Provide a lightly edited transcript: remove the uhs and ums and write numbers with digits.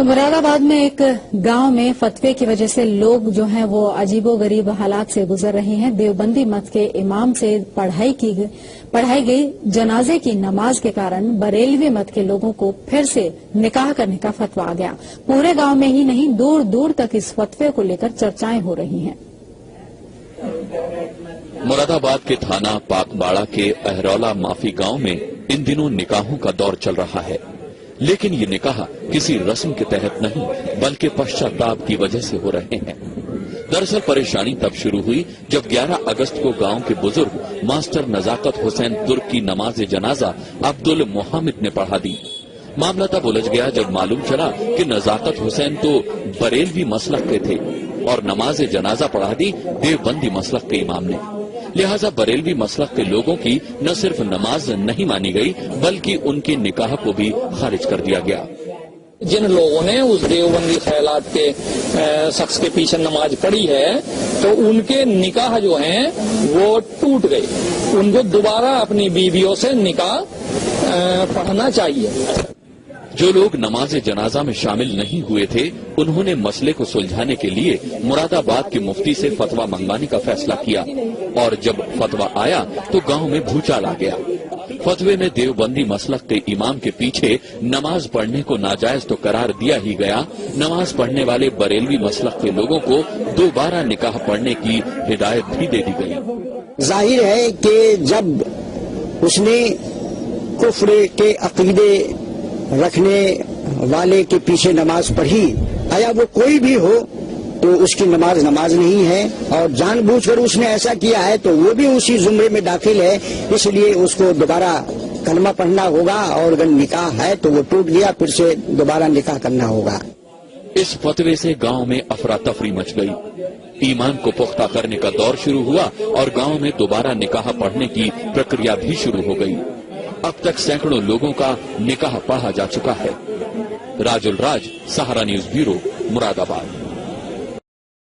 تو مراد آباد میں ایک گاؤں میں فتوے کی وجہ سے لوگ جو ہیں وہ عجیب و غریب حالات سے گزر رہے ہیں۔ دیوبندی مت کے امام سے پڑھائی گئی جنازے کی نماز کے کارن بریلوی مت کے لوگوں کو پھر سے نکاح کرنے کا فتویٰ آ گیا۔ پورے گاؤں میں ہی نہیں، دور دور تک اس فتوے کو لے کر چرچائیں ہو رہی ہیں۔ مراد آباد کے تھانہ پاک باڑہ کے اہرولا مافی گاؤں میں ان دنوں نکاحوں کا دور چل رہا ہے، لیکن یہ نکاح کسی رسم کے تحت نہیں بلکہ پشچاتاپ کی وجہ سے ہو رہے ہیں۔ دراصل پریشانی تب شروع ہوئی جب 11 اگست کو گاؤں کے بزرگ ماسٹر نزاکت حسین ترک کی نماز جنازہ عبدالمحمد نے پڑھا دی۔ معاملہ تب الجھ گیا جب معلوم چلا کہ نزاکت حسین تو بریلوی مسلک کے تھے اور نماز جنازہ پڑھا دی دیوبندی مسلک کے امام نے۔ لہٰذا بریلوی مسلک کے لوگوں کی نہ صرف نماز نہیں مانی گئی بلکہ ان کے نکاح کو بھی خارج کر دیا گیا۔ جن لوگوں نے اس دیوبندی خیالات کے شخص کے پیچھے نماز پڑھی ہے تو ان کے نکاح جو ہیں وہ ٹوٹ گئے، ان کو دوبارہ اپنی بیویوں سے نکاح پڑھنا چاہیے۔ جو لوگ نماز جنازہ میں شامل نہیں ہوئے تھے انہوں نے مسئلے کو سلجھانے کے لیے مراد آباد کے مفتی سے فتویٰ منگوانے کا فیصلہ کیا، اور جب فتویٰ آیا تو گاؤں میں بھوچال آ گیا۔ فتوے میں دیوبندی مسلک کے امام کے پیچھے نماز پڑھنے کو ناجائز تو قرار دیا ہی گیا، نماز پڑھنے والے بریلوی مسلک کے لوگوں کو دوبارہ نکاح پڑھنے کی ہدایت بھی دے دی گئی۔ ظاہر ہے کہ جب اس نے کفر کے عقیدے رکھنے والے کے پیچھے نماز پڑھی، آیا وہ کوئی بھی ہو تو اس کی نماز نہیں ہے، اور جان بوجھ کر اس نے ایسا کیا ہے تو وہ بھی اسی زمرے میں داخل ہے، اس لیے اس کو دوبارہ کلمہ پڑھنا ہوگا، اور اگر نکاح ہے تو وہ ٹوٹ گیا، پھر سے دوبارہ نکاح کرنا ہوگا۔ اس فتوے سے گاؤں میں افراتفری مچ گئی، ایمان کو پختہ کرنے کا دور شروع ہوا اور گاؤں میں دوبارہ نکاح پڑھنے کی پرکریا بھی شروع ہو گئی۔ اب تک سینکڑوں لوگوں کا نکاح پڑھا جا چکا ہے۔ راج الراج، سہارا نیوز بیورو، مراد آباد۔